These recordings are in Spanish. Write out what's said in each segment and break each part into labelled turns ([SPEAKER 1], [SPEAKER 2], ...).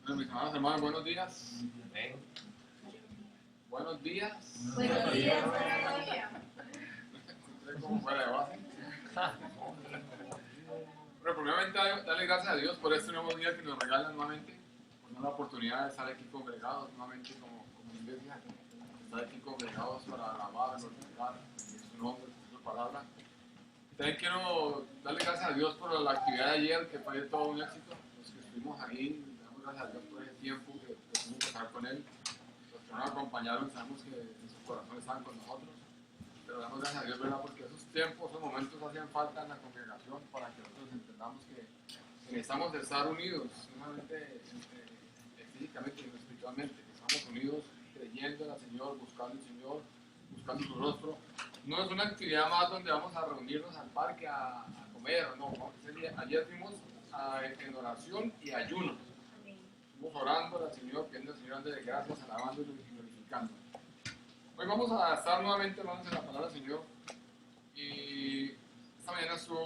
[SPEAKER 1] Bueno, mis amados hermanos, buenos días. Amén. Buenos días.
[SPEAKER 2] Buenos días, buenos días.
[SPEAKER 1] Encontré como fuera de base. Bueno, primeramente darle gracias a Dios por este nuevo día que nos regala nuevamente, por la oportunidad de estar aquí congregados nuevamente como iglesia, estar aquí congregados para alabar, glorificar su nombre, su palabra. Y también quiero darle gracias a Dios por la actividad de ayer, que fue todo un éxito. Los que estuvimos ahí, le damos gracias a Dios por ese tiempo que pudimos pasar con Él. Los que nos acompañaron, sabemos que en sus corazones están con nosotros. Pero damos gracias a Dios, ¿verdad? Porque esos tiempos, esos momentos hacían falta en la congregación para que nosotros entendamos que necesitamos de estar unidos, no solamente físicamente, sino espiritualmente, que estamos unidos creyendo en el Señor, buscando al Señor, buscando su rostro. No es una actividad más donde vamos a reunirnos al parque a comer, no. Ayer fuimos en oración y ayuno. Estuvimos orando al Señor, pidiendo al Señor ande de gracias, alabando y glorificando. Hoy vamos a estar nuevamente, hermanos, en la palabra del Señor. Y esta mañana estuvo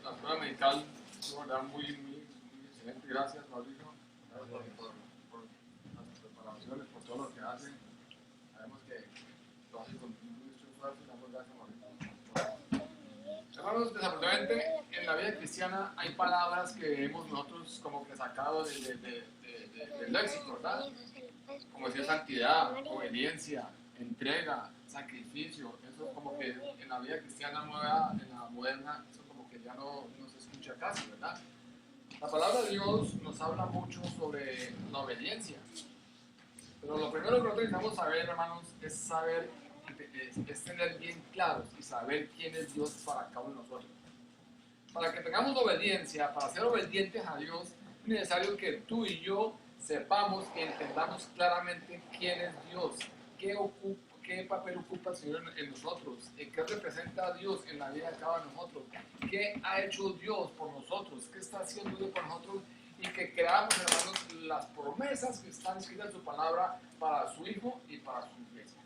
[SPEAKER 1] la escuela medical, estuvo, ¿verdad? Muy excelente. Gracias, Mauricio. Gracias por las preparaciones, por todo lo que hace. Sabemos que lo hace con mucho esfuerzo y damos gracias, Mauricio. Hermanos, desafortunadamente en la vida cristiana hay palabras que hemos nosotros como que sacado del léxico, ¿verdad? Como decir santidad, obediencia, entrega, sacrificio. Eso como que en la vida cristiana nueva, en la moderna, eso como que ya no se escucha casi, ¿verdad? La palabra de Dios nos habla mucho sobre la obediencia. Pero lo primero que nosotros necesitamos saber, hermanos, es saber, es tener bien claros y saber quién es Dios para cada uno de nosotros. Para que tengamos obediencia, para ser obedientes a Dios, es necesario que tú y yo sepamos y entendamos claramente quién es Dios, qué papel ocupa el Señor en nosotros, qué representa a Dios en la vida de cada uno de nosotros, qué ha hecho Dios por nosotros, qué está haciendo Dios por nosotros, y que creamos, hermanos, las promesas que están escritas en su palabra para su Hijo y para su iglesia.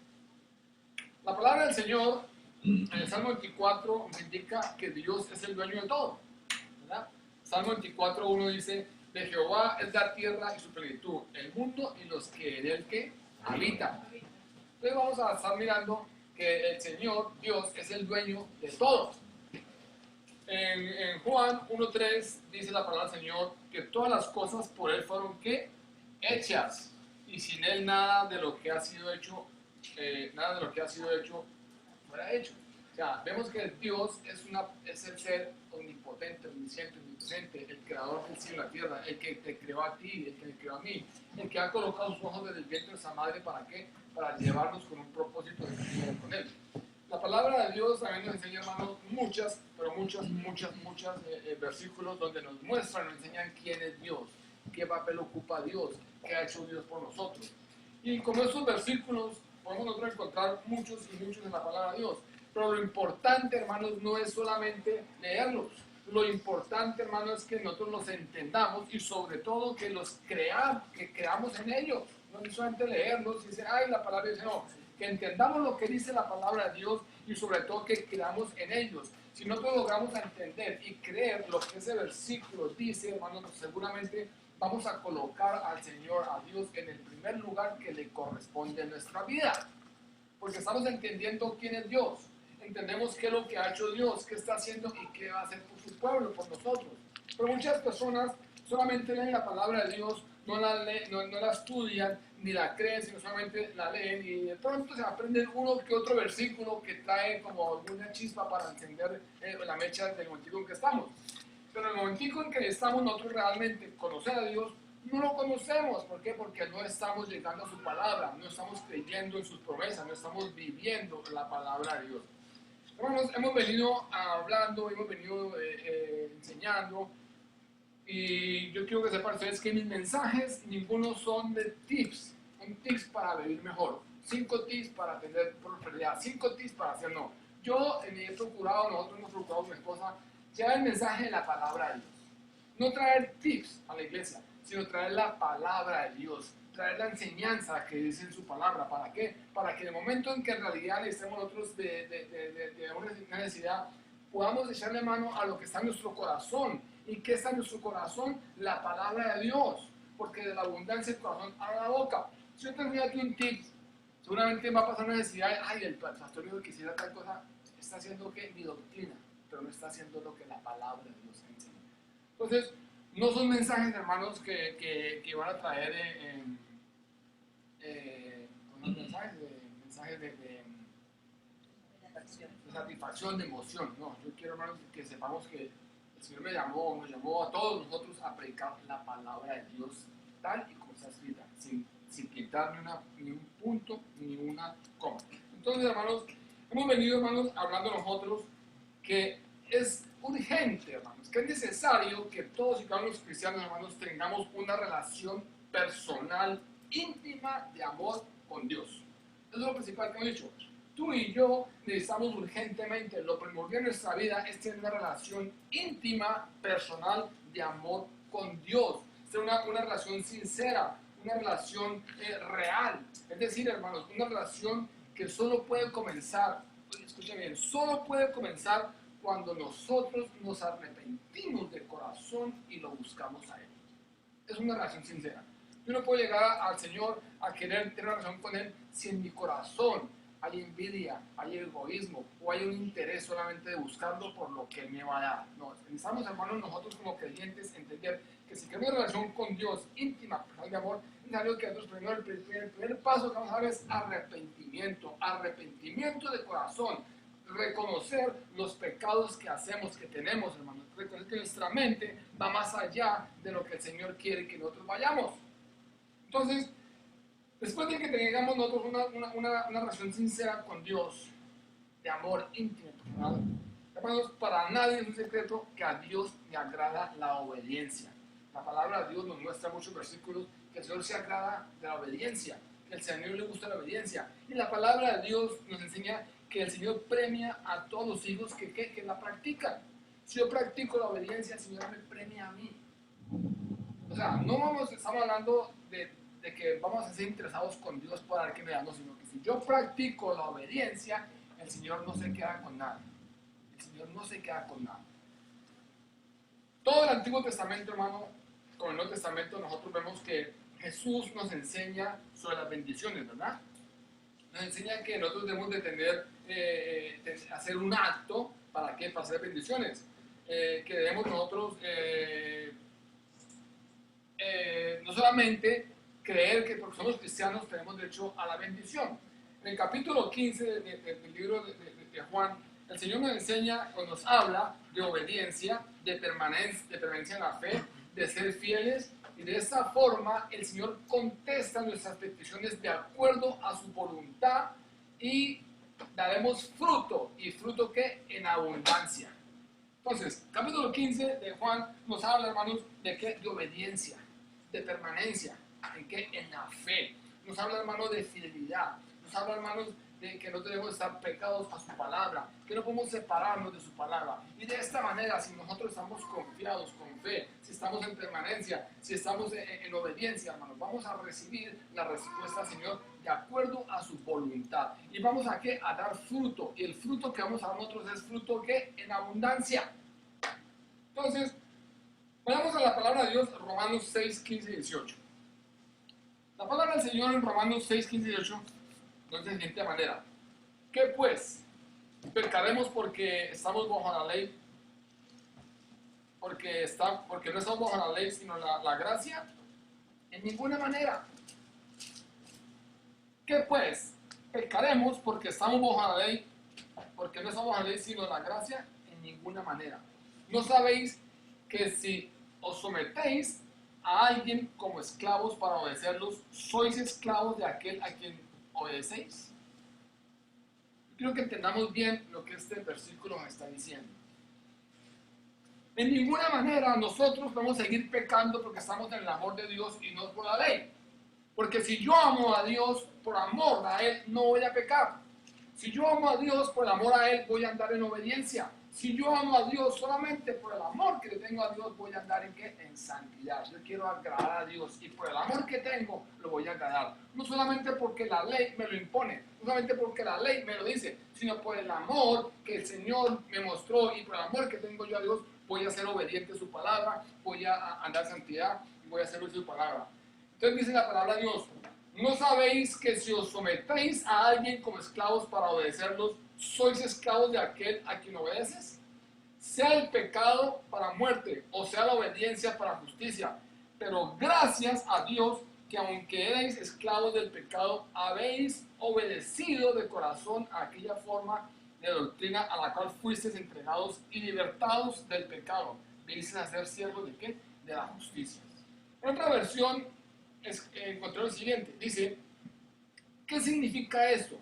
[SPEAKER 1] La palabra del Señor en el Salmo 24 nos indica que Dios es el dueño de todo, ¿verdad? Salmo 24:1 dice: de Jehová es la tierra y su plenitud, el mundo y los que en él que habitan. Entonces vamos a estar mirando que el Señor, Dios, es el dueño de todo. En Juan 1:3 dice la palabra del Señor que todas las cosas por él fueron ¿qué? Hechas, y sin él nada de lo que ha sido hecho fuera hecho. O sea, vemos que Dios es el ser omnipotente, omnisciente, omnipresente, el creador del cielo y la tierra, el que te creó a ti, el que te creó a mí, el que ha colocado sus ojos desde el vientre de esa madre, ¿para qué? Para llevarnos con un propósito de vivir con él. La palabra de Dios también nos enseña, hermanos, muchos versículos donde nos muestran, nos enseñan quién es Dios, qué papel ocupa Dios, qué ha hecho Dios por nosotros. Y como esos versículos podemos nosotros encontrar muchos en la palabra de Dios. Pero lo importante, hermanos, no es solamente leerlos. Lo importante, hermanos, es que nosotros los entendamos y sobre todo que que creamos en ellos. No es solamente leerlos y decir, ay, la palabra dice, no. Que entendamos lo que dice la palabra de Dios y sobre todo que creamos en ellos. Si nosotros logramos entender y creer lo que ese versículo dice, hermanos, seguramente vamos a colocar al Señor, a Dios, en el primer lugar que le corresponde en nuestra vida. Porque estamos entendiendo quién es Dios. Entendemos qué es lo que ha hecho Dios, qué está haciendo y qué va a hacer por su pueblo, por nosotros. Pero muchas personas solamente leen la palabra de Dios, no la estudian, ni la creen, sino solamente la leen y de pronto se aprenden uno que otro versículo que trae como alguna chispa para encender la mecha del momentico en que estamos. Pero en el momentico en que estamos nosotros realmente conocer a Dios, no lo conocemos. ¿Por qué? Porque no estamos llegando a su palabra, no estamos creyendo en sus promesas, no estamos viviendo la palabra de Dios. Hermanos, hemos venido hablando, hemos venido enseñando, y yo quiero que sepan ustedes que mis mensajes, ninguno son de tips, son tips para vivir mejor, 5 tips para tener prosperidad, 5 tips para hacer no. Nosotros hemos procurado mi esposa, llevar el mensaje de la palabra de Dios. No traer tips a la iglesia, sino traer la palabra de Dios, traer la enseñanza que dice en su palabra. ¿Para qué? Para que en el momento en que en realidad estemos nosotros de una necesidad, podamos echarle mano a lo que está en nuestro corazón. ¿Y qué está en nuestro corazón? La palabra de Dios. porque de la abundancia del corazón habla la boca. Si yo te envío aquí un tip, seguramente va a pasar una necesidad, ay, el pastor dijo que quisiera tal cosa, está haciendo que mi doctrina, pero no está haciendo lo que la palabra de Dios enseña. Entonces, no son mensajes, hermanos, que van a traer mensajes de satisfacción, de emoción. No, yo quiero, hermanos, que sepamos que el Señor nos llamó a todos nosotros a predicar la palabra de Dios tal y como está escrita, sin quitar ni un punto ni una coma. Entonces, hermanos, hemos venido, hermanos, hablando nosotros que es urgente, hermanos, que es necesario que todos y cada uno de los cristianos, hermanos, tengamos una relación personal, íntima de amor con Dios. Eso es lo principal que hemos dicho. Tú y yo necesitamos urgentemente, lo primordial en nuestra vida es tener una relación íntima, personal, de amor con Dios. Tener una relación sincera, una relación real. Es decir, hermanos, una relación que solo puede comenzar, escuchen bien, solo puede comenzar cuando nosotros nos arrepentimos de corazón y lo buscamos a Él. Es una relación sincera. Yo no puedo llegar al Señor a querer tener una relación con Él si en mi corazón hay envidia, hay egoísmo o hay un interés solamente de buscarlo por lo que Él me va a dar. No, necesitamos, hermanos, nosotros como creyentes entender que si queremos una relación con Dios íntima, de amor, es algo que nosotros primero, el primer paso que vamos a dar es arrepentimiento de corazón. Reconocer los pecados que hacemos, que tenemos, hermanos. Reconocer que nuestra mente va más allá de lo que el Señor quiere que nosotros vayamos. Entonces, después de que tengamos nosotros una relación sincera con Dios, de amor íntimo, hermanos, para nadie es un secreto que a Dios le agrada la obediencia. La palabra de Dios nos muestra muchos versículos que el Señor se agrada de la obediencia, que al Señor le gusta la obediencia. Y la palabra de Dios nos enseña que el Señor premia a todos los hijos que la practican. Si yo practico la obediencia, el Señor me premia a mí. O sea, estamos hablando de que vamos a ser interesados con Dios para dar que me damos, sino que si yo practico la obediencia, el Señor no se queda con nada. El Señor no se queda con nada. Todo el Antiguo Testamento, hermano, con el Nuevo Testamento, nosotros vemos que Jesús nos enseña sobre las bendiciones, ¿verdad? Nos enseña que nosotros debemos de tener, hacer un acto, ¿para qué? Para hacer bendiciones. Que debemos nosotros no solamente creer que porque somos cristianos tenemos derecho a la bendición. En el capítulo 15 del libro de Juan, el Señor nos enseña, o nos habla de obediencia, de permanencia en la fe, de ser fieles, y de esta forma el Señor contesta nuestras peticiones de acuerdo a su voluntad y daremos fruto, y fruto que en abundancia. Entonces, capítulo 15 de Juan nos habla, hermanos, de qué? De obediencia, de permanencia. ¿En qué? En la fe. Nos habla, hermanos, de fidelidad. Nos habla, hermanos, de que no debemos estar pegados a su palabra, que no podemos separarnos de su palabra. Y de esta manera, si nosotros estamos confiados, con fe, si estamos en permanencia, si estamos en obediencia, hermanos, vamos a recibir la respuesta, Señor, de acuerdo a su voluntad. Y vamos a ¿qué? A dar fruto. Y el fruto que vamos a dar nosotros es fruto que en abundancia. Entonces, vayamos a la palabra de Dios, Romanos 6, 15 y 18. La palabra del Señor en Romanos 6, 15 y 18 nos dice de la siguiente manera: ¿qué pues? ¿Pecaremos porque estamos bajo la ley? Porque no estamos bajo la ley sino la gracia? En ninguna manera. ¿Qué pues? ¿Pecaremos porque estamos bajo la ley? Porque no estamos bajo la ley sino la gracia? En ninguna manera. ¿No sabéis que si os sometéis a alguien como esclavos para obedecerlos, sois esclavos de aquel a quien obedecéis? Quiero que entendamos bien lo que este versículo nos está diciendo. En ninguna manera nosotros vamos a seguir pecando porque estamos en el amor de Dios y no por la ley. Porque si yo amo a Dios por amor a Él, no voy a pecar. Si yo amo a Dios por amor a Él, voy a andar en obediencia. Si yo amo a Dios solamente por el amor que le tengo a Dios, voy a andar ¿en qué? En santidad. Yo quiero agradar a Dios y por el amor que tengo, lo voy a agradar. No solamente porque la ley me lo impone, no solamente porque la ley me lo dice, sino por el amor que el Señor me mostró y por el amor que tengo yo a Dios, voy a ser obediente a su palabra, voy a andar en santidad y
[SPEAKER 3] voy a hacer su palabra. Entonces dice la palabra de Dios: ¿no sabéis que si os sometéis a alguien como esclavos para obedecerlos, sois esclavos de aquel a quien obedeces? Sea el pecado para muerte, o sea la obediencia para justicia. Pero gracias a Dios que aunque erais esclavos del pecado, habéis obedecido de corazón a aquella forma de doctrina a la cual fuisteis entregados y libertados del pecado. Vinisteis a ser siervos de ¿qué? De la justicia. En otra versión encontré lo siguiente, dice: ¿qué significa esto?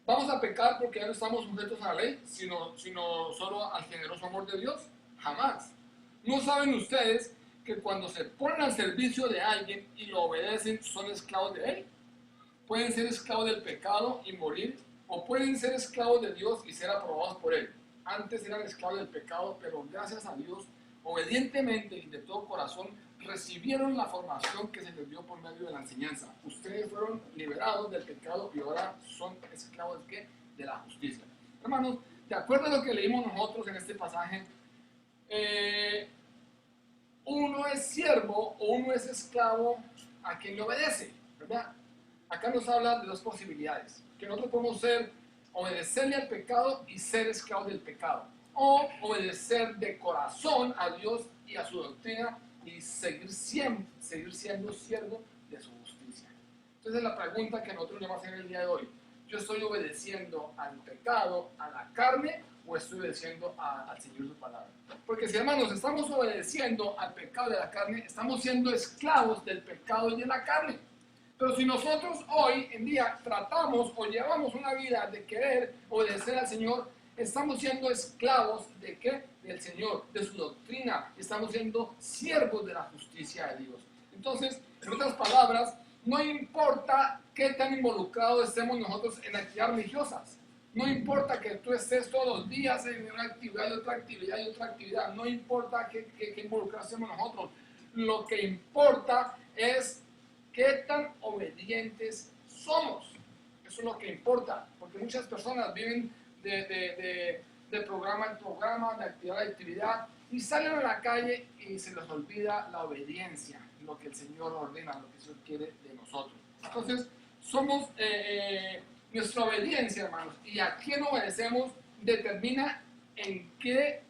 [SPEAKER 3] ¿Vamos a pecar porque ya no estamos sujetos a la ley, sino solo al generoso amor de Dios? Jamás. ¿No saben ustedes que cuando se ponen al servicio de alguien y lo obedecen, son esclavos de él? Pueden ser esclavos del pecado y morir, o pueden ser esclavos de Dios y ser aprobados por él. Antes eran esclavos del pecado, pero gracias a Dios, obedientemente y de todo corazón, recibieron la formación que se les dio por medio de la enseñanza. Ustedes fueron liberados del pecado y ahora son esclavos ¿de qué? De la justicia. Hermanos, de acuerdo a lo que leímos nosotros en este pasaje, uno es siervo o uno es esclavo a quien le obedece, ¿verdad? Acá nos habla de dos posibilidades: que nosotros podemos obedecerle al pecado y ser esclavos del pecado, o obedecer de corazón a Dios y a su doctrina y seguir siendo siervo de su justicia. Entonces la pregunta que nosotros le vamos a hacer el día de hoy: ¿yo estoy obedeciendo al pecado, a la carne, o estoy obedeciendo al Señor su palabra? Porque si, hermanos, estamos obedeciendo al pecado de la carne, estamos siendo esclavos del pecado y de la carne. Pero si nosotros hoy en día tratamos o llevamos una vida de querer obedecer al Señor, estamos siendo esclavos ¿de qué? Del Señor, de su doctrina. Estamos siendo siervos de la justicia de Dios. Entonces, en otras palabras, no importa qué tan involucrados estemos nosotros en actividades religiosas. No importa que tú estés todos los días en una actividad y otra actividad y otra actividad. No importa qué involucrados estemos nosotros. Lo que importa es qué tan obedientes somos. Eso es lo que importa. Porque muchas personas viven de programa en programa, de actividad en actividad, y salen a la calle y se les olvida la obediencia, lo que el Señor ordena, lo que el Señor quiere de nosotros. Entonces, somos nuestra obediencia, hermanos, y a quién obedecemos determina en qué,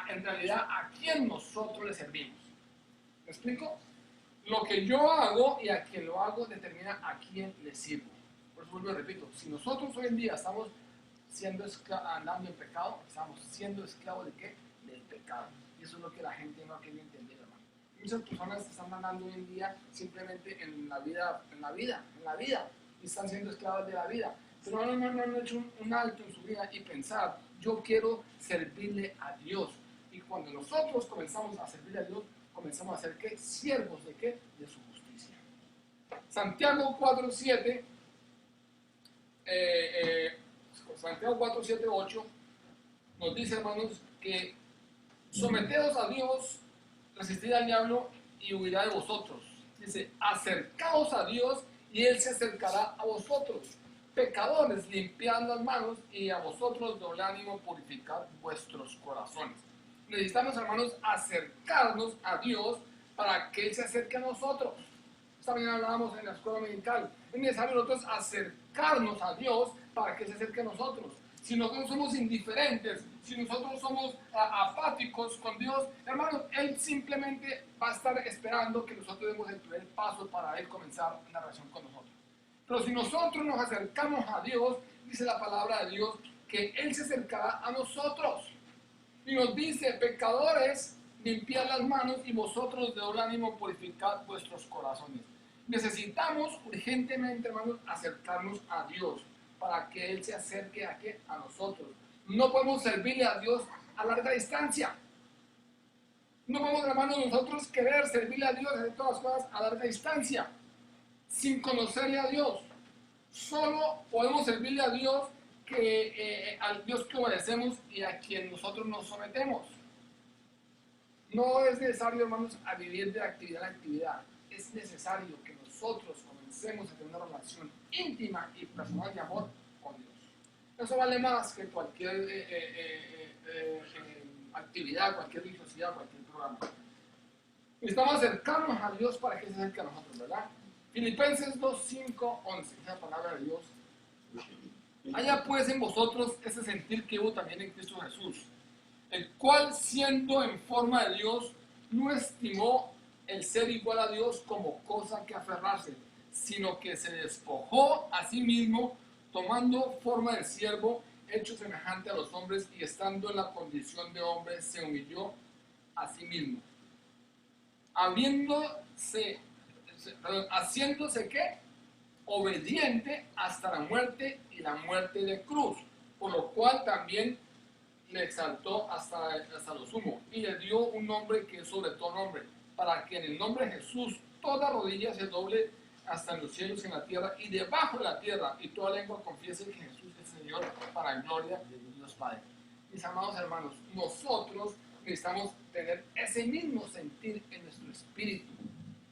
[SPEAKER 3] en realidad, a quién nosotros le servimos. ¿Me explico? Lo que yo hago y a quien lo hago determina a quién le sirvo. Por eso vuelvo y repito: si nosotros hoy en día estamos andando en pecado, estamos siendo esclavos ¿de qué? Del pecado. Y eso es lo que la gente no ha querido entender, hermano. Muchas personas están andando hoy en día simplemente en la vida, y están siendo esclavos de la vida. Pero no han hecho un alto en su vida y pensar: yo quiero servirle a Dios. Y cuando nosotros comenzamos a servirle a Dios, comenzamos a ser ¿qué? Siervos de qué? De su justicia. Santiago 4:7, Santiago 4, 7, 8 nos dice, hermanos, que someteos a Dios, resistid al diablo y huirá de vosotros. Dice: acercaos a Dios y Él se acercará a vosotros. Pecadores, limpiad las manos, y a vosotros doble ánimo, purificad vuestros corazones. Necesitamos, hermanos, acercarnos a Dios para que Él se acerque a nosotros. Esta mañana hablábamos en la escuela dominical. Es necesario nosotros acercarnos a Dios para que Él se acerque a nosotros. Si nosotros somos indiferentes, si nosotros somos apáticos con Dios, hermanos, Él simplemente va a estar esperando que nosotros demos el primer paso para Él comenzar una relación con nosotros. Pero si nosotros nos acercamos a Dios, dice la palabra de Dios, que Él se acercará a nosotros. Y nos dice: pecadores, limpiad las manos, y vosotros de doble ánimo purificad vuestros corazones. Necesitamos urgentemente, hermanos, acercarnos a Dios para que Él se acerque a nosotros. No podemos servirle a Dios a larga distancia. No podemos, hermanos, nosotros querer servirle a Dios de todas las cosas a larga distancia, sin conocerle a Dios. Solo podemos servirle a Dios al Dios que obedecemos y a quien nosotros nos sometemos. No es necesario, hermanos, a vivir de actividad en actividad. Es necesario que nosotros comencemos a tener una relación íntima y personal de amor con Dios. Eso vale más que cualquier actividad, cualquier religiosidad, cualquier programa. Necesitamos acercarnos a Dios para que se acerque a nosotros, ¿verdad? Filipenses 2, 5, 11, esa palabra de Dios. Haya pues en vosotros ese sentir que hubo también en Cristo Jesús, el cual siendo en forma de Dios, no estimó el ser igual a Dios como cosa que aferrarse, sino que se despojó a sí mismo, tomando forma de siervo, hecho semejante a los hombres, y estando en la condición de hombre, se humilló a sí mismo, haciéndose ¿qué? Obediente hasta la muerte y la muerte de cruz, por lo cual también le exaltó hasta lo sumo y le dio un nombre que es sobre todo nombre, para que en el nombre de Jesús toda rodilla se doble hasta en los cielos y en la tierra y debajo de la tierra, y toda lengua confiese que Jesús es Señor, para gloria de Dios Padre. Mis amados hermanos, nosotros necesitamos tener ese mismo sentir en nuestro espíritu.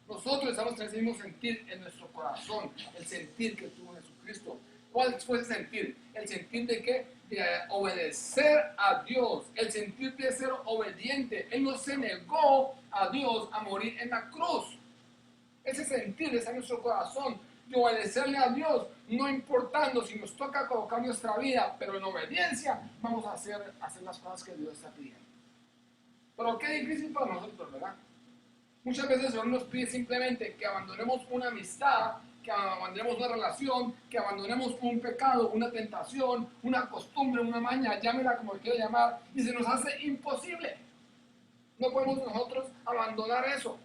[SPEAKER 3] Nosotros necesitamos tener ese mismo sentir en nuestro corazón, el sentir que tuvo Jesucristo. ¿Cuál fue ese sentir? El sentir de qué? De obedecer a Dios, el sentir de ser obediente. Él no se negó a Dios a morir en la cruz. Ese sentir está en nuestro corazón, de obedecerle a Dios, no importando si nos toca colocar nuestra vida, pero en obediencia vamos a hacer las cosas que Dios está pidiendo. Pero qué difícil para nosotros, ¿verdad? Muchas veces el Señor nos pide simplemente que abandonemos una amistad, que abandonemos una relación, que abandonemos un pecado, una tentación, una costumbre, una maña, llámela como quiera llamar, y se nos hace imposible. No podemos nosotros abandonar eso.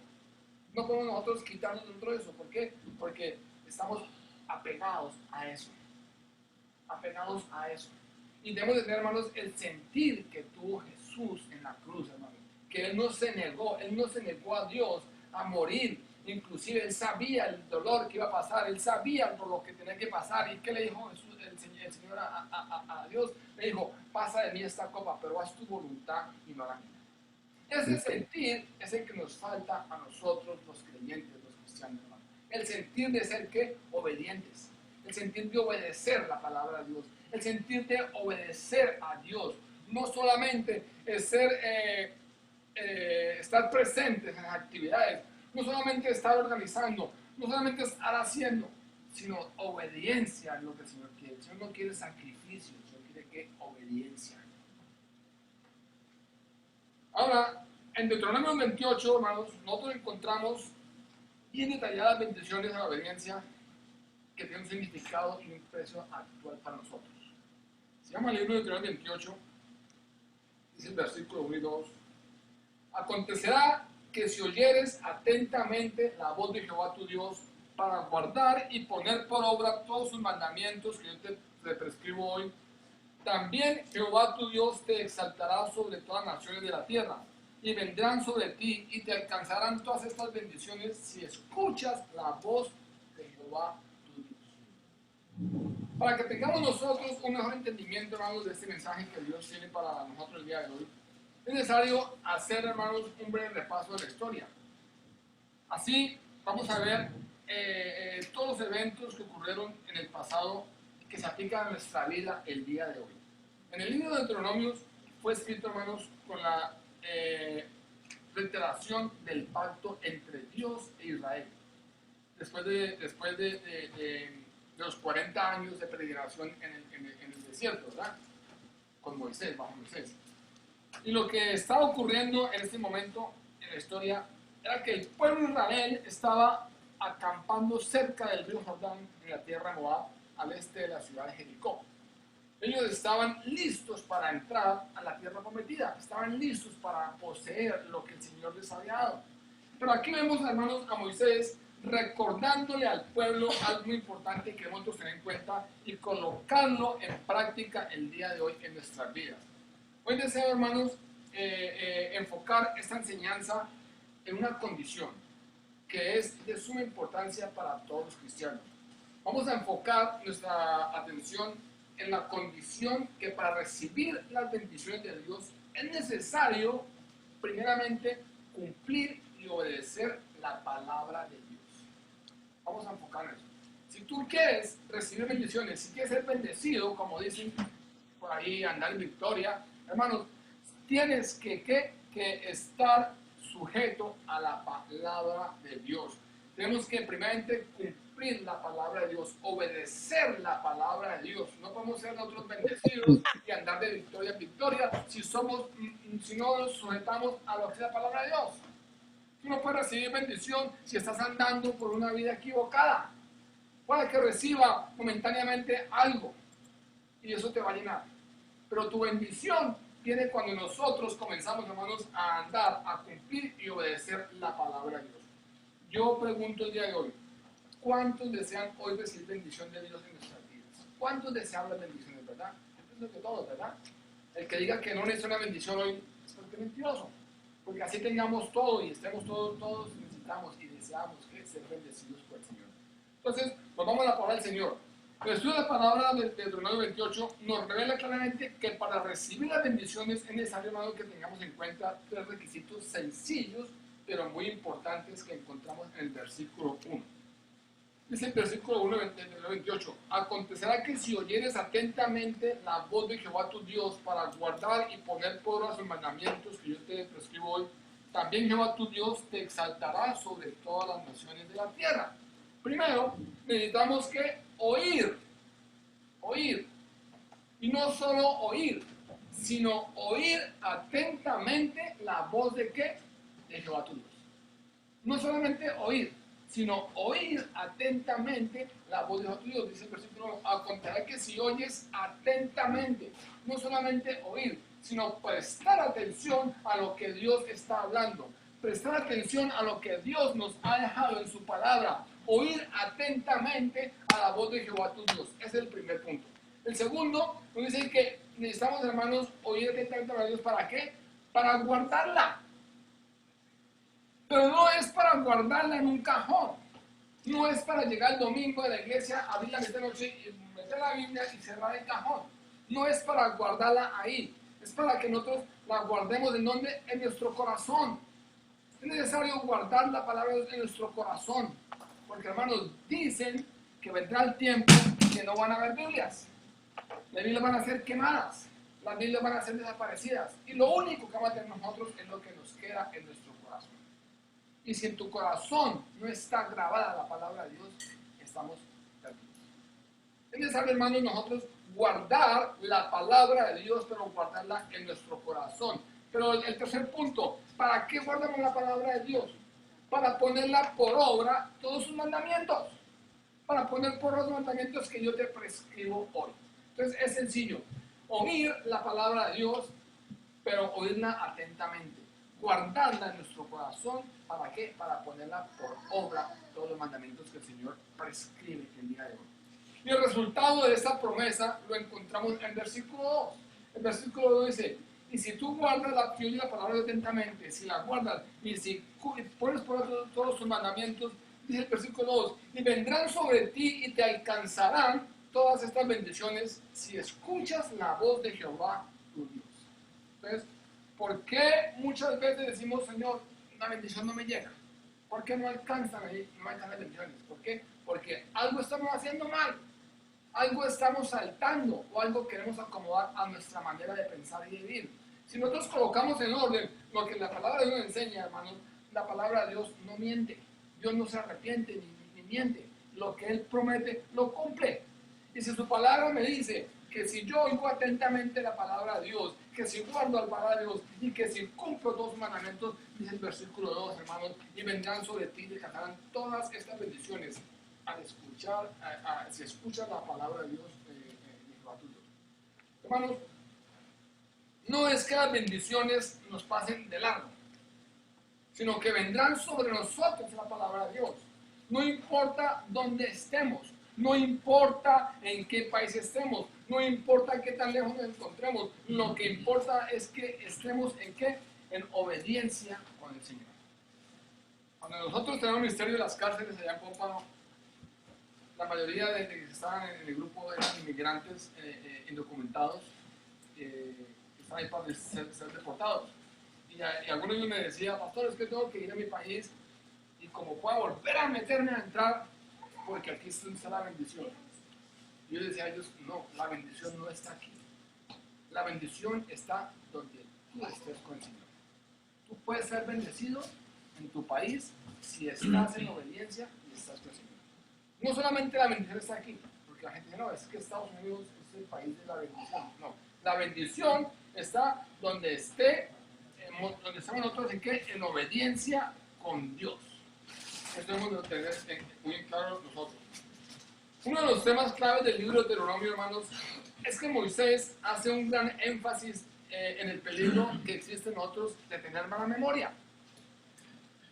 [SPEAKER 3] No podemos nosotros quitarnos dentro de eso. ¿Por qué? Porque estamos apegados a eso. Apegados a eso. Y debemos de tener, hermanos, el sentir que tuvo Jesús en la cruz, hermanos. Que Él no se negó a Dios a morir. Inclusive Él sabía el dolor que iba a pasar, Él sabía por lo que tenía que pasar. ¿Y qué le dijo Jesús, el Señor a Dios? Le dijo, pasa de mí esta copa, pero haz tu voluntad y no la mía. Ese sentir es el que nos falta a nosotros los creyentes, los cristianos, hermanos. El sentir de ser, ¿qué? Obedientes. El sentir de obedecer la palabra de Dios. El sentir de obedecer a Dios. No solamente es ser... estar presentes en las actividades, no solamente estar organizando, no solamente estar haciendo, sino obediencia a lo que el Señor quiere. El Señor no quiere sacrificio, el Señor quiere que obediencia. Ahora, en Deuteronomio 28, hermanos, nosotros encontramos bien detalladas bendiciones a la obediencia que tienen un significado y un precio actual para nosotros. Se llama el libro de Deuteronomio 28, dice el versículo 1 y 2. Acontecerá que si oyeres atentamente la voz de Jehová tu Dios para guardar y poner por obra todos sus mandamientos que yo te prescribo hoy, también Jehová tu Dios te exaltará sobre todas las naciones de la tierra, y vendrán sobre ti y te alcanzarán todas estas bendiciones si escuchas la voz de Jehová tu Dios. Para que tengamos nosotros un mejor entendimiento, hermanos, de este mensaje que Dios tiene para nosotros el día de hoy, es necesario hacer, hermanos, un breve repaso de la historia. Así vamos a ver todos los eventos que ocurrieron en el pasado que se aplican a nuestra vida el día de hoy. En el libro de Deuteronomios fue escrito, hermanos, con la reiteración del pacto entre Dios e Israel. Después de los 40 años de peregrinación en el desierto, ¿verdad? Con Moisés, bajo Moisés. Y lo que estaba ocurriendo en este momento en la historia era que el pueblo de Israel estaba acampando cerca del río Jordán, en la tierra de Moab, al este de la ciudad de Jericó. Ellos estaban listos para entrar a la tierra prometida, estaban listos para poseer lo que el Señor les había dado. Pero aquí vemos, hermanos, a Moisés recordándole al pueblo algo muy importante que debemos tener en cuenta y colocarlo en práctica el día de hoy en nuestras vidas. Hoy deseo, hermanos, enfocar esta enseñanza en una condición que es de suma importancia para todos los cristianos. Vamos a enfocar nuestra atención en la condición que para recibir las bendiciones de Dios es necesario, primeramente, cumplir y obedecer la palabra de Dios. Vamos a enfocar en eso. Si tú quieres recibir bendiciones, si quieres ser bendecido, como dicen por ahí, andar en victoria, hermanos, tienes que estar sujetos a la palabra de Dios. Tenemos que primeramente cumplir la palabra de Dios, obedecer la palabra de Dios. No podemos ser nosotros bendecidos y andar de victoria en victoria si no nos sujetamos a lo que es la palabra de Dios. Tú no puedes recibir bendición si estás andando por una vida equivocada. Puede que reciba momentáneamente algo y eso te va a llenar. Pero tu bendición viene cuando nosotros comenzamos, hermanos, a andar, a cumplir y obedecer la palabra de Dios. Yo pregunto el día de hoy, ¿cuántos desean hoy recibir bendición de Dios en nuestras vidas? ¿Cuántos desean las bendiciones, verdad? Es que todos, ¿verdad? El que diga que no necesita una bendición hoy es porque es mentiroso. Porque así tengamos todo y estemos todos necesitamos y deseamos que ser bendecidos por el Señor. Entonces, nos vamos a la palabra del Señor. El estudio de la palabra de Deuteronomio 28 nos revela claramente que para recibir las bendiciones es necesario, hermano, que tengamos en cuenta 3 requisitos sencillos, pero muy importantes que encontramos en el versículo 1. Dice el versículo 1 del 28, acontecerá que si oyeres atentamente la voz de Jehová tu Dios para guardar y poner por obra sus mandamientos que yo te prescribo hoy, también Jehová tu Dios te exaltará sobre todas las naciones de la tierra. Primero, necesitamos que oír, y no solo oír, sino oír atentamente la voz de ¿qué? De Jehová tu Dios. No solamente oír, sino oír atentamente la voz de Jehová tu Dios. Dice el versículo 1, acontecerá que si oyes atentamente, no solamente oír, sino prestar atención a lo que Dios está hablando, prestar atención a lo que Dios nos ha dejado en su palabra, oír atentamente a la voz de Jehová tu Dios. Ese es el primer punto. El segundo, nos dice que necesitamos, hermanos, oír atentamente a Dios. ¿Para qué? Para guardarla. Pero no es para guardarla en un cajón. No es para llegar el domingo de la iglesia, abrir la noche y meter la Biblia y cerrar el cajón. No es para guardarla ahí. Es para que nosotros la guardemos en donde, en nuestro corazón. Es necesario guardar la palabra de Dios en nuestro corazón. Porque, hermanos, dicen que vendrá el tiempo que no van a haber Biblias. Las Biblias van a ser quemadas. Las Biblias van a ser desaparecidas. Y lo único que vamos a tener nosotros es lo que nos queda en nuestro corazón. Y si en tu corazón no está grabada la palabra de Dios, estamos perdidos. Es necesario, hermanos, nosotros guardar la palabra de Dios, pero guardarla en nuestro corazón. Pero el tercer punto, ¿para qué guardamos la palabra de Dios? Para ponerla por obra todos sus mandamientos. Para poner por obra los mandamientos que yo te prescribo hoy. Entonces es sencillo. Oír la palabra de Dios, pero oírla atentamente. Guardarla en nuestro corazón. ¿Para qué? Para ponerla por obra todos los mandamientos que el Señor prescribe el día de hoy. Y el resultado de esta promesa lo encontramos en el versículo 2. El versículo 2 dice, y si tú guardas la palabra atentamente, si la guardas y si pones por obra todos sus mandamientos, dice el versículo 2, y vendrán sobre ti y te alcanzarán todas estas bendiciones si escuchas la voz de Jehová tu Dios. Entonces, ¿por qué muchas veces decimos, Señor, una bendición no me llega? ¿Por qué no alcanzan ahí, no alcanzan las bendiciones? ¿Por qué? Porque algo estamos haciendo mal, algo estamos saltando o algo queremos acomodar a nuestra manera de pensar y de vivir. Si nosotros colocamos en orden lo que la palabra de Dios nos enseña, hermanos, la palabra de Dios no miente. Dios no se arrepiente ni miente. Lo que Él promete, lo cumple. Y si su palabra me dice que si yo oigo atentamente la palabra de Dios, que si guardo la palabra de Dios y que si cumplo todos sus mandamientos, dice el versículo 2, hermanos, y vendrán sobre ti y te cantarán todas estas bendiciones al escuchar, si escuchas la palabra de Dios de Jehová tu Dios. Hermanos, no es que las bendiciones nos pasen de largo, sino que vendrán sobre nosotros la palabra de Dios. No importa dónde estemos, no importa en qué país estemos, no importa qué tan lejos nos encontremos, lo que importa es que estemos en qué, en obediencia con el Señor. Cuando nosotros tenemos el ministerio de las cárceles allá en Pómpano, la mayoría de que estaban en el grupo eran inmigrantes indocumentados, que estaban ahí para ser deportados. Y algunos de ellos me decían, pastor, es que tengo que ir a mi país y como pueda volver a meterme a entrar, porque aquí está la bendición. Yo les decía a ellos, no, la bendición no está aquí. La bendición está donde tú estés con el Señor. Tú puedes ser bendecido en tu país si estás en obediencia y estás creciendo. No solamente la bendición está aquí, porque la gente dice, no, es que Estados Unidos es el país de la bendición. No, la bendición está donde donde estamos nosotros en qué? En obediencia con Dios. Esto debemos de tener muy claro nosotros. Uno de los temas claves del libro de Deuteronomio, hermanos, es que Moisés hace un gran énfasis en el peligro que existe en nosotros de tener mala memoria.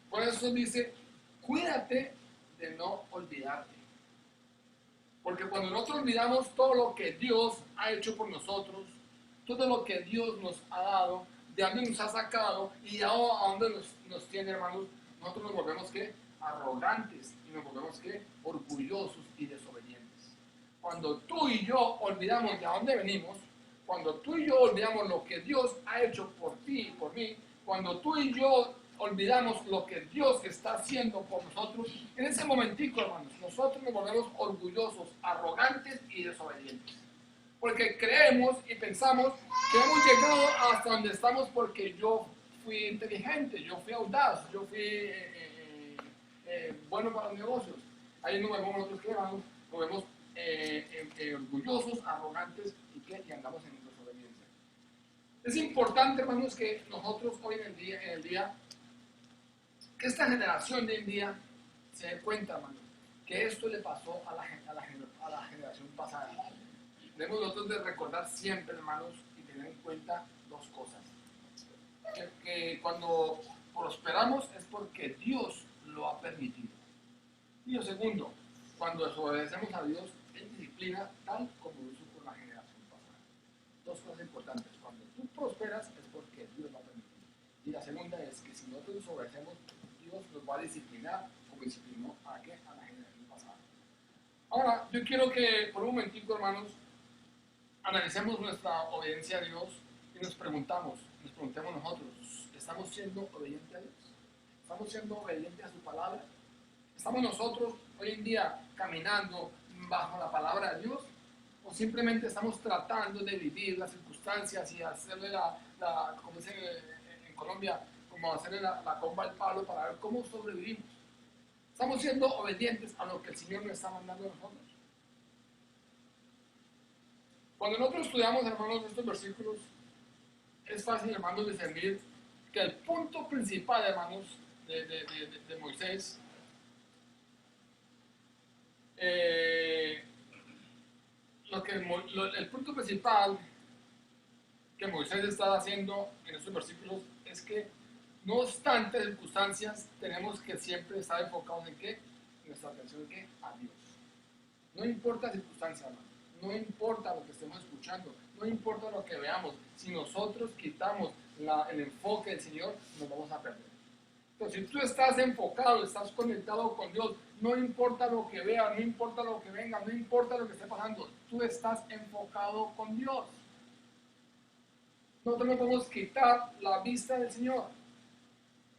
[SPEAKER 3] Por eso dice, cuídate de no olvidarte. Porque cuando nosotros olvidamos todo lo que Dios ha hecho por nosotros, todo lo que Dios nos ha dado, de dónde nos ha sacado y a dónde nos tiene, hermanos, nosotros nos volvemos ¿qué? Arrogantes y nos volvemos ¿qué? Orgullosos y desobedientes. Cuando tú y yo olvidamos de dónde venimos, cuando tú y yo olvidamos lo que Dios ha hecho por ti y por mí, cuando tú y yo olvidamos lo que Dios está haciendo por nosotros, en ese momentico, hermanos, nosotros nos volvemos orgullosos, arrogantes y desobedientes. Porque creemos y pensamos que hemos llegado hasta donde estamos porque yo fui inteligente, yo fui audaz, yo fui bueno para los negocios. Ahí nos vemos nosotros que hermanos, nos vemos orgullosos, arrogantes y andamos en desobediencia. Es importante, hermanos, que nosotros hoy en el día que esta generación de hoy en día se dé cuenta, hermano, que esto le pasó a la generación pasada. Debemos nosotros de recordar siempre, hermanos, y tener en cuenta dos cosas. Que cuando prosperamos es porque Dios lo ha permitido. Y lo segundo, cuando desobedecemos a Dios, Él disciplina tal como lo hizo con la generación pasada. Dos cosas importantes. Cuando tú prosperas es porque Dios lo ha permitido. Y la segunda es que si nosotros desobedecemos, Dios nos va a disciplinar como disciplinó a la generación pasada. Ahora, yo quiero que por un momentico, hermanos, analicemos nuestra obediencia a Dios y nos preguntemos nosotros, ¿estamos siendo obedientes a Dios? ¿Estamos siendo obedientes a su palabra? ¿Estamos nosotros hoy en día caminando bajo la palabra de Dios? ¿O simplemente estamos tratando de vivir las circunstancias y hacerle como dicen en Colombia, como hacerle la comba al palo para ver cómo sobrevivimos? ¿Estamos siendo obedientes a lo que el Señor nos está mandando a nosotros? Cuando nosotros estudiamos, hermanos, estos versículos, es fácil, hermanos, discernir que el punto principal, hermanos, de Moisés, el punto principal que Moisés está haciendo en estos versículos es que, no obstante circunstancias, tenemos que siempre estar enfocados en qué, nuestra atención en qué, a Dios. No importa la circunstancia, hermano. No importa lo que estemos escuchando, no importa lo que veamos, si nosotros quitamos el enfoque del Señor, nos vamos a perder. Entonces, si tú estás enfocado, estás conectado con Dios, no importa lo que veas, no importa lo que venga, no importa lo que esté pasando, tú estás enfocado con Dios. Nosotros no podemos quitar la vista del Señor.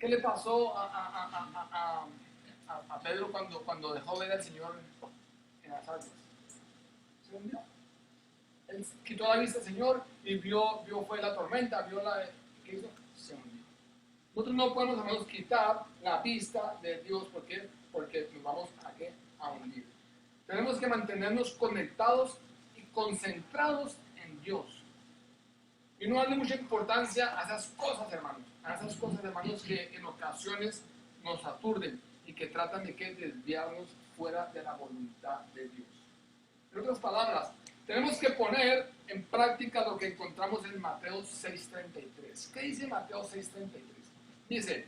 [SPEAKER 3] ¿Qué le pasó a Pedro cuando dejó ver al Señor en las aguas? Se hundió. Él quitó la vista del Señor y vio fue la tormenta, ¿qué hizo? Se hundió. Nosotros no podemos, hermanos, quitar la vista de Dios. ¿Por qué? Porque nos vamos a hundir. Tenemos que mantenernos conectados y concentrados en Dios. Y no darle mucha importancia a esas cosas, hermanos. A esas cosas, hermanos, que en ocasiones nos aturden y que tratan de desviarnos fuera de la voluntad de Dios. En otras palabras, tenemos que poner en práctica lo que encontramos en Mateo 6:33. ¿Qué dice Mateo 6:33? Dice,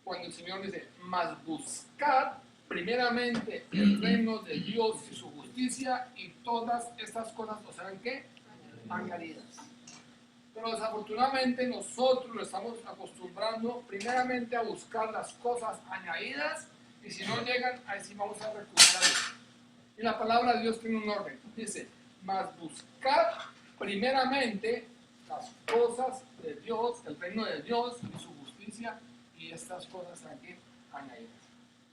[SPEAKER 3] cuando el Señor dice, mas buscad primeramente el reino de Dios y su justicia, y todas estas cosas os serán ¿qué? Añadidas. Pero desafortunadamente nosotros lo estamos acostumbrando primeramente a buscar las cosas añadidas, y si no llegan, ahí sí vamos a recuperarlas. Y la palabra de Dios tiene un orden. Dice, mas buscad primeramente las cosas de Dios, el reino de Dios y su justicia, y estas cosas aquí añadidas.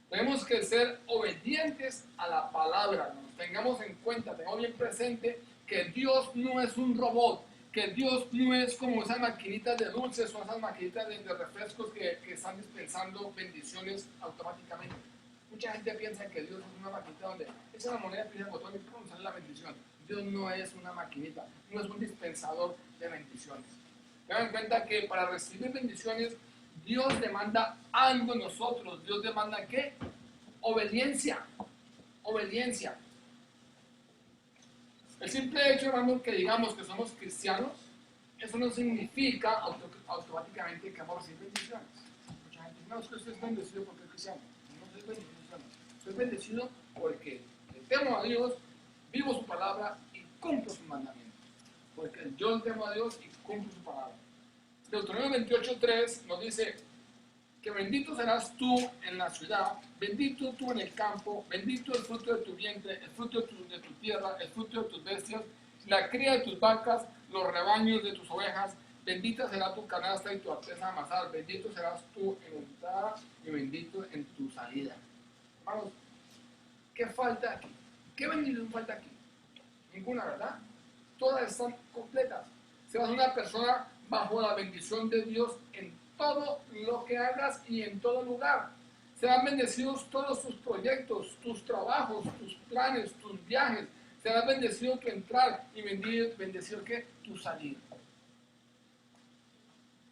[SPEAKER 3] Tenemos que ser obedientes a la palabra. Nos tengamos en cuenta, tengamos bien presente que Dios no es un robot, que Dios no es como esas maquinitas de dulces o esas maquinitas de refrescos que están dispensando bendiciones automáticamente. Mucha gente piensa que Dios es una maquinita donde esa es la moneda, pisa el botón y pum, sale la bendición. Dios no es una maquinita, no es un dispensador de bendiciones. Tengan en cuenta que para recibir bendiciones, Dios demanda algo en nosotros. Dios demanda ¿qué? Obediencia. Obediencia. El simple hecho, hermano, que digamos que somos cristianos, eso no significa automáticamente que vamos a recibir bendiciones. Mucha gente dice, no, es que usted es bendecido porque es cristiano. No soy bendecido, no. Soy bendecido porque le temo a Dios, vivo su palabra y cumplo sus mandamientos. Porque yo temo a Dios y cumplo su palabra. Deuteronomio 28:3 nos dice que bendito serás tú en la ciudad, bendito tú en el campo, bendito el fruto de tu vientre, el fruto de tu tierra, el fruto de tus bestias, la cría de tus vacas, los rebaños de tus ovejas, bendita será tu canasta y tu artesa amasar, bendito serás tú en entrada y bendito en tu salida. Hermanos, ¿qué falta aquí? ¿Qué bendición falta aquí? Ninguna, ¿verdad? Todas están completas. Serás una persona bajo la bendición de Dios en todo lo que hagas y en todo lugar. Serán bendecidos todos tus proyectos, tus trabajos, tus planes, tus viajes. Será bendecido tu entrar y bendecido ¿qué? Tu salir.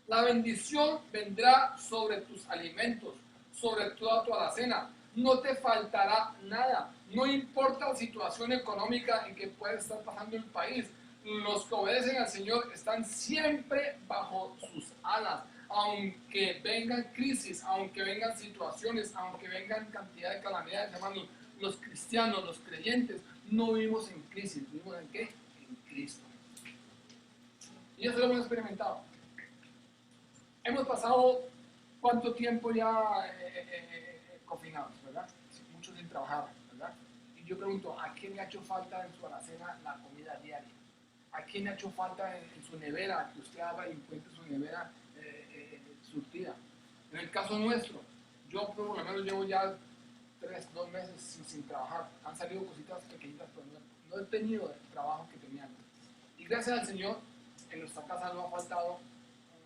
[SPEAKER 3] La bendición vendrá sobre tus alimentos, sobre toda tu alacena. No te faltará nada. No importa la situación económica en que pueda estar pasando el país. Los que obedecen al Señor están siempre bajo sus alas. Aunque vengan crisis, aunque vengan situaciones, aunque vengan cantidad de calamidades, hermanos, los cristianos, los creyentes, no vivimos en crisis. ¿Vivimos en qué? En Cristo. Y eso lo hemos experimentado. Hemos pasado cuánto tiempo ya confinados, ¿verdad? Muchos sin trabajar, ¿verdad? Y yo pregunto, ¿a quién le ha hecho falta en su alacena la comida diaria? ¿A quién le ha hecho falta en su nevera, que usted abra y encuentre su nevera surtida? En el caso nuestro, yo por lo menos llevo ya 2 meses sin trabajar. Han salido cositas pequeñitas, pero no he tenido el trabajo que tenía antes. Y gracias al Señor, en nuestra casa no ha faltado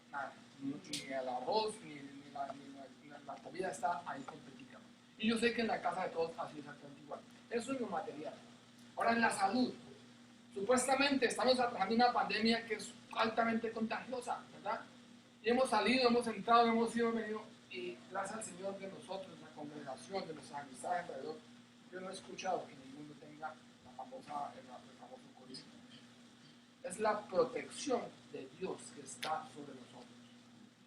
[SPEAKER 3] nada. Ni el arroz, ni la comida está ahí completita. Y yo sé que en la casa de todos así exactamente igual. Eso es lo material. Ahora en la salud. Supuestamente estamos atravesando una pandemia que es altamente contagiosa, ¿verdad? Y hemos salido, hemos entrado, hemos ido, venido, y gracias al Señor de nosotros, la congregación, de nuestras amistades alrededor, yo no he escuchado que ninguno tenga el famoso COVID. Es la protección de Dios que está sobre nosotros.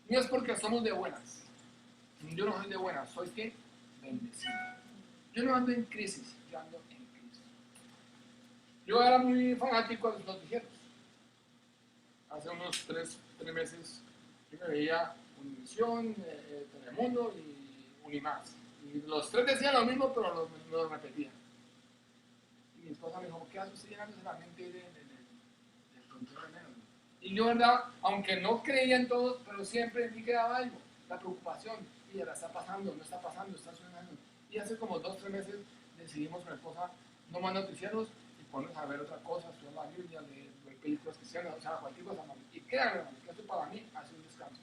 [SPEAKER 3] No es porque somos de buenas. Yo no soy de buenas, soy ¿qué? Bendecido. Yo no ando en crisis, yo ando en Cristo. Yo era muy fanático de los noticieros. Hace unos 3 meses yo me veía Univisión, Telemundo y Unimás. Y los 3 decían lo mismo, pero lo repetían. Y mi esposa me dijo, ¿qué hace usted llenándose la mente del control de menos? Y yo, verdad, aunque no creía en todo, pero siempre me quedaba algo, la preocupación. Y ya la está pasando, no está pasando, está sucediendo. Y hace como 2 o 3 meses decidimos con mi esposa no más noticieros y ponernos a ver otra cosa, estudiar la Biblia, leer películas cristianas, o sea, cualquier cosa. Y créanme, que esto para mí ha sido un descanso.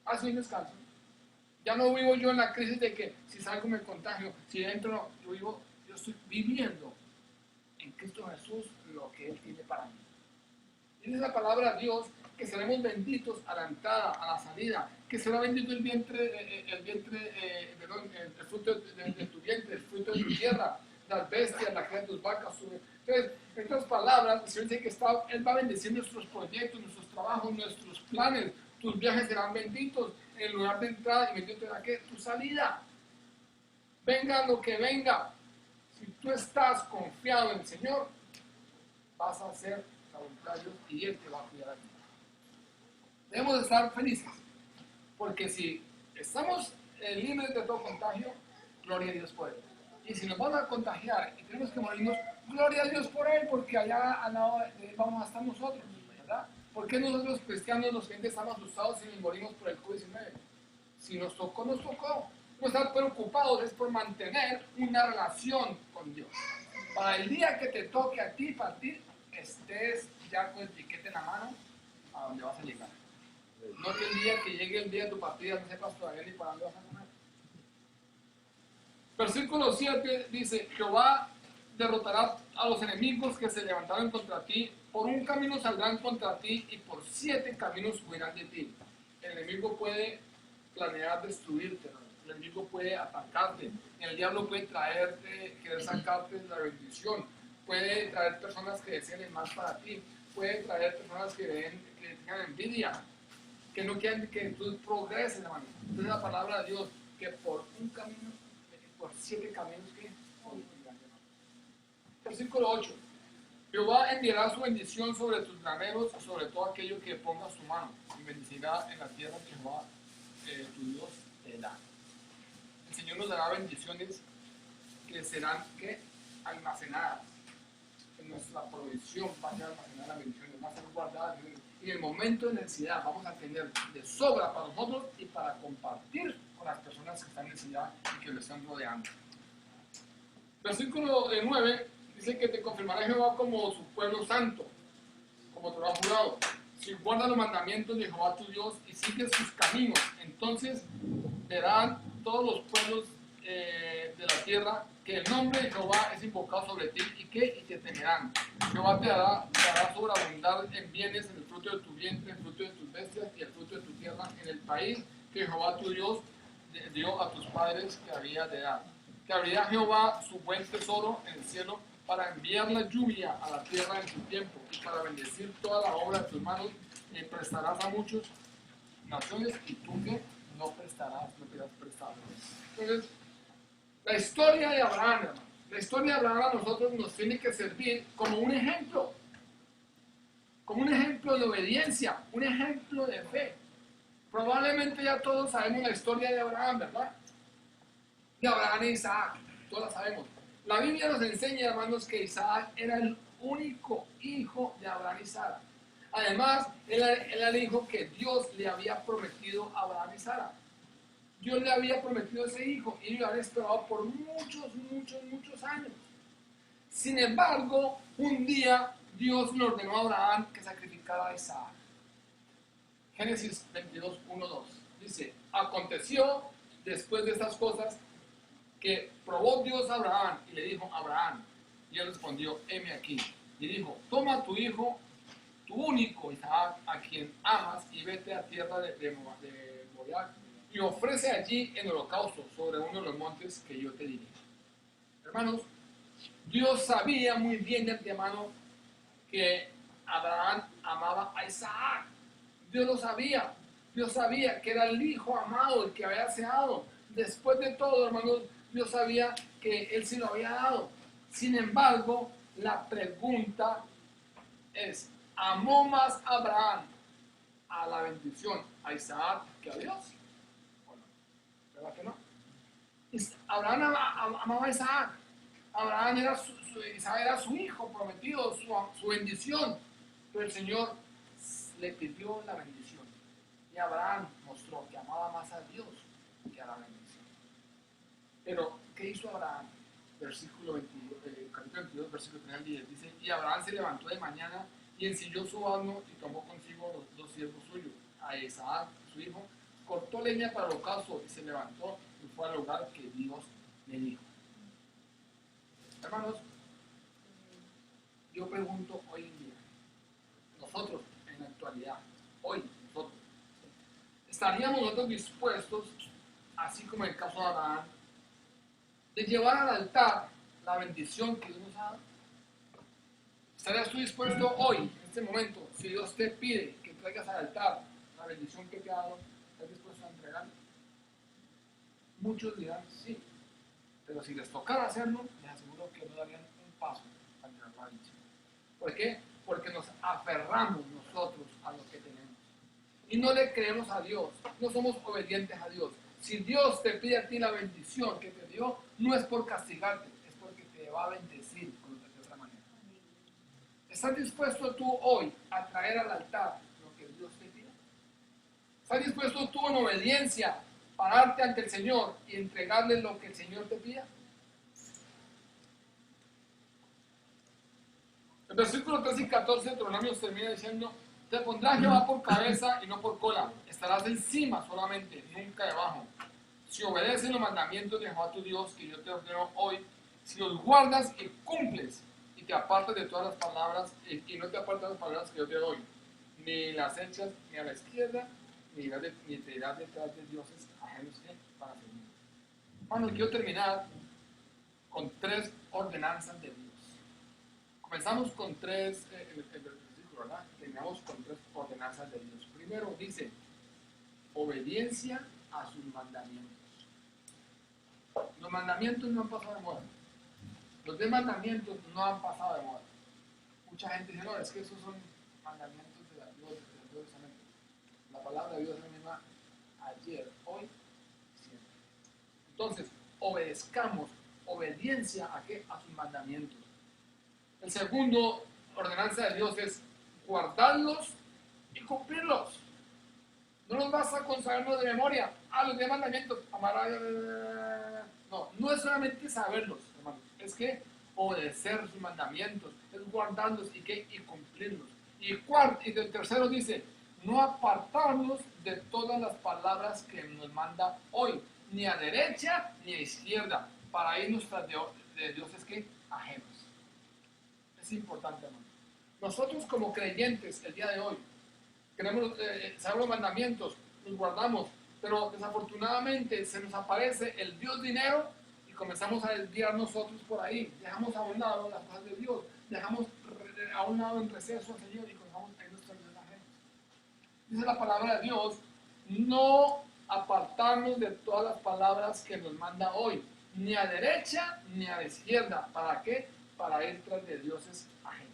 [SPEAKER 3] Ha sido un descanso. Ya no vivo yo en la crisis de que si salgo me contagio, si entro no. Yo estoy viviendo en Cristo Jesús lo que Él tiene para mí. Y dice la palabra de Dios que seremos benditos a la entrada, a la salida, que será bendito el fruto de tu vientre, el fruto de tu tierra, las bestias, la cría de tus vacas. Entonces, en otras palabras, el Señor dice que Él va a bendecir nuestros proyectos, nuestros trabajos, nuestros planes. Tus viajes serán benditos en el lugar de entrada y bendito será ¿qué? Tu salida. Venga lo que venga. Si tú estás confiado en el Señor, vas a hacer la voluntad de Dios y Él te va a cuidar a ti. Debemos de estar felices, porque si estamos libres de todo contagio, gloria a Dios por Él. Y si nos van a contagiar y tenemos que morirnos, gloria a Dios por Él, porque allá al lado de Él vamos a estar nosotros, ¿verdad? ¿Por qué nosotros cristianos, los creyentes, estamos asustados si nos morimos por el COVID-19? Si nos tocó, nos tocó. No estar preocupados es por mantener una relación con Dios. Para el día que te toque a ti partir, estés ya con el tiquete en la mano a dónde vas a llegar. No que el día que llegue el día de tu partida no sepas todavía ni para dónde vas a comer. Versículo 7 dice, Jehová derrotará a los enemigos que se levantaron contra ti, por un camino saldrán contra ti y por 7 caminos huirán de ti. El enemigo puede planear destruirte, ¿no? El enemigo puede atacarte, el diablo puede traerte, querer sacarte la bendición, puede traer personas que deseen el mal para ti, puede traer personas que tengan envidia, que no quieran que tú progreses, hermano. Entonces la palabra de Dios, que por un camino, por 7 caminos que... Versículo 8. Jehová enviará su bendición sobre tus graneros y sobre todo aquello que ponga su mano, y bendecirá en la tierra que Jehová, tu Dios, te da. El Señor nos dará bendiciones que serán almacenadas. En nuestra provisión va a ser almacenada la bendición, va a ser guardada. Y en el momento de necesidad vamos a tener de sobra para nosotros y para compartir con las personas que están en necesidad y que lo están rodeando. Versículo 9 dice que te confirmará Jehová como su pueblo santo, como te lo ha jurado. Si guardas los mandamientos de Jehová tu Dios y sigues sus caminos, entonces verán todos los pueblos de la tierra que el nombre de Jehová es invocado sobre ti y te temerán. Jehová te hará sobreabundar en bienes, en el fruto de tu vientre, en el fruto de tus bestias y el fruto de tu tierra, en el país que Jehová tu Dios dio a tus padres que había de dar. Que abrirá Jehová su buen tesoro en el cielo para enviar la lluvia a la tierra en su tiempo y para bendecir toda la obra de tus manos, y prestarás a muchas naciones y tú que no prestarás, no quieras prestar. Entonces, la historia de Abraham, hermano, la historia de Abraham a nosotros nos tiene que servir como un ejemplo de obediencia, un ejemplo de fe. Probablemente ya todos sabemos la historia de Abraham, ¿verdad? De Abraham e Isaac, todos la sabemos. La Biblia nos enseña, hermanos, que Isaac era el único hijo de Abraham y Sara. Además, él era el hijo que Dios le había prometido a Abraham y Sara. Dios le había prometido ese hijo y lo habían esperado por muchos años. Sin embargo, un día Dios le ordenó a Abraham que sacrificara a Isaac. Génesis 22, 1, 2. Dice, aconteció después de estas cosas que probó Dios a Abraham y le dijo, Abraham, y él respondió, heme aquí. Y dijo, toma a tu hijo, tu único Isaac, a quien amas, y vete a tierra de Moriah, y ofrece allí en holocausto sobre uno de los montes que yo te diré. Hermanos, Dios sabía muy bien de antemano que Abraham amaba a Isaac. Dios lo sabía. Dios sabía que era el hijo amado, el que había deseado. Después de todo, hermanos, Dios sabía que él sí lo había dado. Sin embargo, la pregunta es, ¿amó más Abraham a la bendición a Isaac que a Dios? ¿O no? ¿Verdad que no? Abraham amaba a Isaac. Abraham era Isaac era su hijo prometido, su bendición. Pero el Señor le pidió la bendición. Y Abraham mostró que amaba más a Dios que a la bendición. Pero, ¿qué hizo Abraham? Versículo 22, capítulo 22, versículo 3 al 10. Dice, y Abraham se levantó de mañana y ensilló su asno y tomó consigo los 2 siervos suyos, a Isaac, su hijo, cortó leña para el ocaso y se levantó y fue al lugar que Dios le dijo. Hermanos, yo pregunto hoy en día, nosotros en la actualidad, hoy nosotros, ¿estaríamos nosotros dispuestos, así como en el caso de Abraham, de llevar al altar la bendición que Dios nos ha dado? ¿Estarías tú dispuesto hoy, en este momento, si Dios te pide que traigas al altar la bendición que te ha dado, estás dispuesto a entregarla? Muchos dirán sí, pero si les tocara hacerlo, les aseguro que no darían un paso ante la bendición. ¿Por qué? Porque nos aferramos nosotros a lo que tenemos y no le creemos a Dios, no somos obedientes a Dios. Si Dios te pide a ti la bendición que te dio, no es por castigarte, es porque te va a bendecir de otra manera. ¿Estás dispuesto tú hoy a traer al altar lo que Dios te pide? ¿Estás dispuesto tú en obediencia pararte ante el Señor y entregarle lo que el Señor te pida? El versículo 13 y 14 de Deuteronomio termina diciendo: te pondrás Jehová por cabeza y no por cola. Estarás encima solamente, nunca debajo. Si obedeces los mandamientos de Jehová tu Dios que yo te ordeno hoy, si los guardas y cumples, y te apartas de todas las palabras, y no te apartas de las palabras que yo te doy, ni las echas ni a la izquierda, ni te irás detrás de dioses ajenos que para servir. Bueno, quiero terminar con 3 ordenanzas de Dios. Comenzamos con 3, el versículo, ¿verdad? Terminamos con 3 ordenanzas de Dios. Primero dice, obediencia a sus mandamientos. Los mandamientos no han pasado de moda. Los 10 mandamientos no han pasado de moda. Mucha gente dice, no, es que esos son mandamientos de Dios, la palabra de Dios es la misma ayer, hoy, siempre. Entonces, obedezcamos, obediencia a qué? A sus mandamientos. El segundo ordenanza de Dios es guardarlos y cumplirlos. No los vas a consagrarlos de memoria. Los 10 mandamientos, no es solamente saberlos, hermanos, es que obedecer sus mandamientos, es guardarlos y cumplirlos. Y el tercero dice, no apartarnos de todas las palabras que nos manda hoy, ni a derecha ni a izquierda, para irnos tras de dioses que ajenos. Es importante, hermano. Nosotros como creyentes el día de hoy queremos saber los mandamientos, los guardamos, pero desafortunadamente se nos aparece el Dios dinero y comenzamos a desviar nosotros por ahí. Dejamos a un lado las cosas de Dios, dejamos a un lado en receso al Señor y comenzamos a ir nuestros dioses ajenos. Dice la palabra de Dios, no apartarnos de todas las palabras que nos manda hoy, ni a derecha ni a la izquierda. ¿Para qué? Para ir tras de dioses ajenos.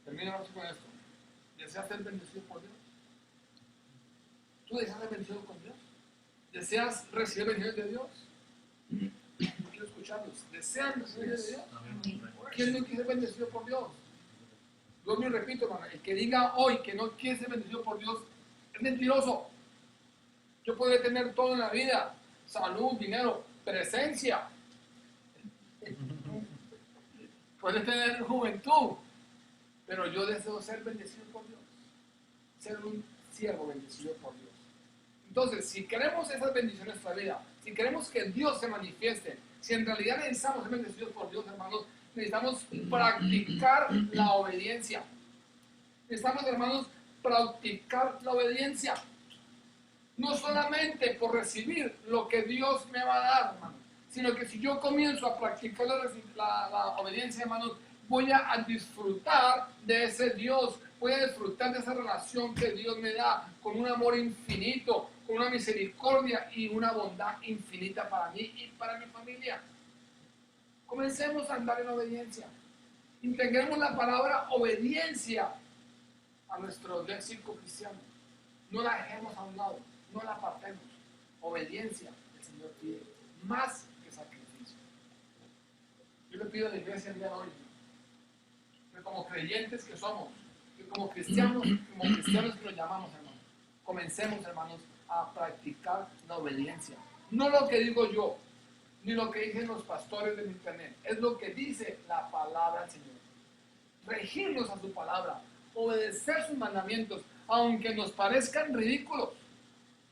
[SPEAKER 3] Terminamos con esto. ¿Deseas ser bendecido por Dios? ¿Tú deseas ser bendecido con Dios? ¿Deseas recibir bendiciones de Dios? Quiero escucharlos. ¿Desean recibir bendiciones de Dios? ¿Quién no quiere ser bendecido por Dios? Yo me repito, hermano, el que diga hoy que no quiere ser bendecido por Dios es mentiroso. Yo podré tener todo en la vida: salud, dinero, presencia. Puedes tener juventud, pero yo deseo ser bendecido por Dios, ser un siervo bendecido por Dios. Entonces, si queremos esas bendiciones en nuestra vida, si queremos que Dios se manifieste, si en realidad necesitamos ser bendecidos por Dios, hermanos, necesitamos practicar la obediencia. Necesitamos, hermanos, practicar la obediencia. No solamente por recibir lo que Dios me va a dar, hermanos, sino que si yo comienzo a practicar la obediencia, hermanos, voy a disfrutar de ese Dios, voy a disfrutar de esa relación que Dios me da, con un amor infinito, con una misericordia y una bondad infinita para mí y para mi familia. Comencemos a andar en obediencia. Integremos la palabra obediencia a nuestro léxico cristiano. No la dejemos a un lado, no la apartemos. Obediencia, el Señor pide más que sacrificio. Yo le pido a la iglesia el día de hoy, que como creyentes que somos, que como cristianos que nos llamamos, hermanos, comencemos, hermanos, a practicar la obediencia. No lo que digo yo, ni lo que dicen los pastores del internet, es lo que dice la palabra del Señor. Regirnos a su palabra, obedecer sus mandamientos, aunque nos parezcan ridículos,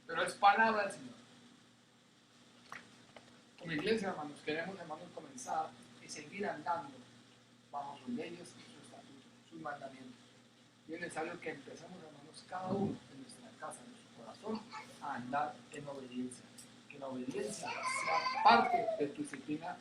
[SPEAKER 3] pero es palabra del Señor. Como iglesia, hermanos, queremos, hermanos, comenzar y seguir andando bajo sus leyes y sus estatutos, sus mandamientos. Y es necesario que empecemos, hermanos, cada uno en nuestra casa, en nuestro corazón, a andar en obediencia. Que la obediencia sea parte de tu disciplina